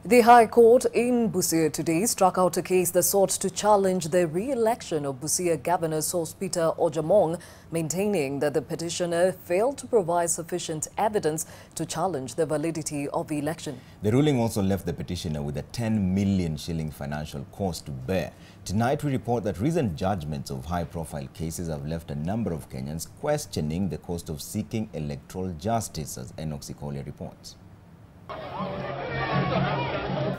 The High Court in Busia today struck out a case that sought to challenge the re-election of Busia Governor Sospeter Ojaamong, maintaining that the petitioner failed to provide sufficient evidence to challenge the validity of the election. The ruling also left the petitioner with a 10 million shilling financial cost to bear. Tonight we report that recent judgments of high-profile cases have left a number of Kenyans questioning the cost of seeking electoral justice, as Enock Sikolia reports.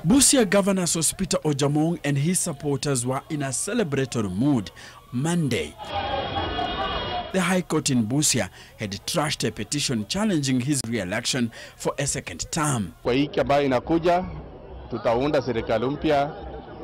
Busia Governor Sospeter Ojaamong and his supporters were in a celebratory mood Monday. The High Court in Busia had trashed a petition challenging his re-election for a second term. Kwa hiki ambayo inakuja, tutaunda serikali mpya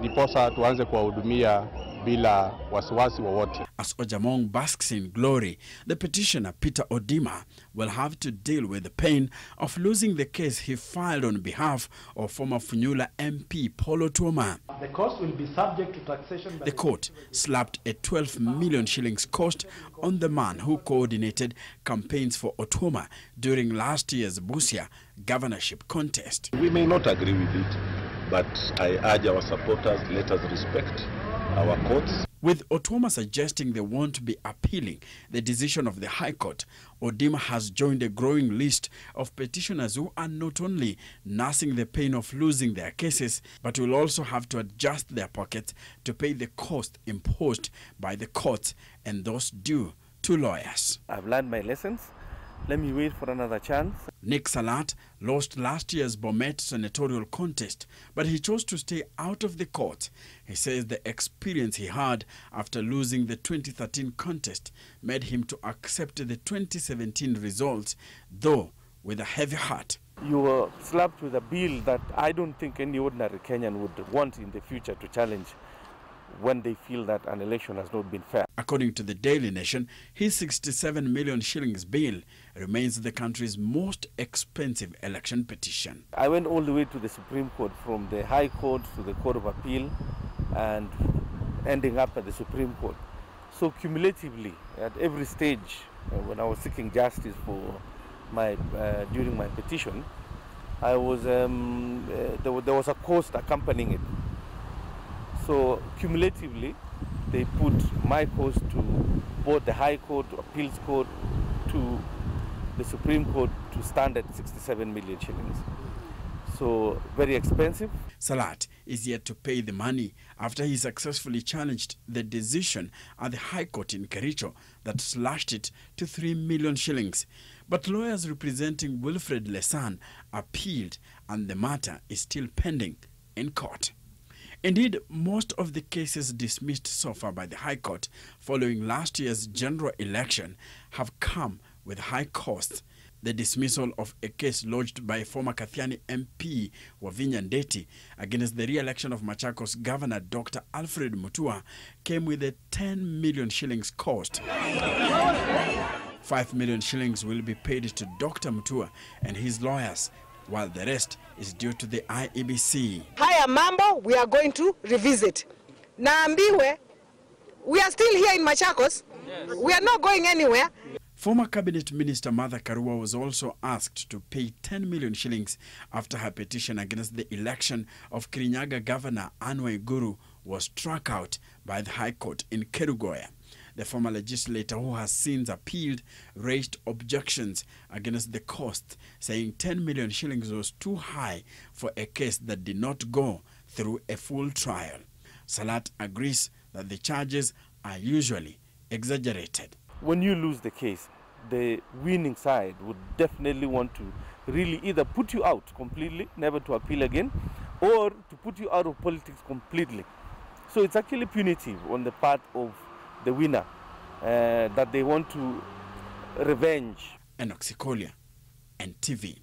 ndiposa tuanze kuwahudumia bila wasiwasi wowote. As Ojaamong basks in glory, the petitioner Peter Odima will have to deal with the pain of losing the case he filed on behalf of former Funyula MP Paul Otuoma. The cost will be subject to taxation. The court slapped a 12 million shillings cost on the man who coordinated campaigns for Otuoma during last year's Busia governorship contest. We may not agree with it, but I urge our supporters, let us respect our courts. With Otuoma suggesting they won't be appealing the decision of the High Court, Odima has joined a growing list of petitioners who are not only nursing the pain of losing their cases, but will also have to adjust their pockets to pay the cost imposed by the courts and those due to lawyers. I've learned my lessons. Let me wait for another chance. Nick Salat lost last year's Bomet senatorial contest, but he chose to stay out of the court. He says the experience he had after losing the 2013 contest made him to accept the 2017 results, though with a heavy heart. You were slapped with a bill that I don't think any ordinary Kenyan would want in the future to challenge when they feel that an election has not been fair. According to the Daily Nation, his 67 million shillings bill remains the country's most expensive election petition. I went all the way to the Supreme Court, from the High Court to the Court of Appeal, and ending up at the Supreme Court. So cumulatively, at every stage, when I was seeking justice for during my petition, I was there was a cost accompanying it. So cumulatively, they put my cost to both the High Court, Appeals Court, to the Supreme Court to stand at 67 million shillings. So very expensive. Salat is yet to pay the money after he successfully challenged the decision at the High Court in Kericho that slashed it to 3 million shillings. But lawyers representing Wilfred Lesan appealed, and the matter is still pending in court. Indeed, most of the cases dismissed so far by the High Court following last year's general election have come with high costs. The dismissal of a case lodged by former Kathiani MP Wavinya Ndeti against the re-election of Machakos Governor Dr. Alfred Mutua came with a 10 million shillings cost. 5 million shillings will be paid to Dr. Mutua and his lawyers, while the rest is due to the IEBC. Haya mambo we are going to revisit. Naambiwe, we are still here in Machakos. Yes. We are not going anywhere. Former Cabinet Minister Martha Karua was also asked to pay 10 million shillings after her petition against the election of Kirinyaga Governor Anne Waiguru was struck out by the High Court in Kerugoya. The former legislator, who has since appealed, raised objections against the cost, saying 10 million shillings was too high for a case that did not go through a full trial. Salat agrees that the charges are usually exaggerated. When you lose the case, the winning side would definitely want to really either put you out completely, never to appeal again, or to put you out of politics completely. So it's actually punitive on the part of the winner, that they want to revenge. Enock Sikolia, NTV.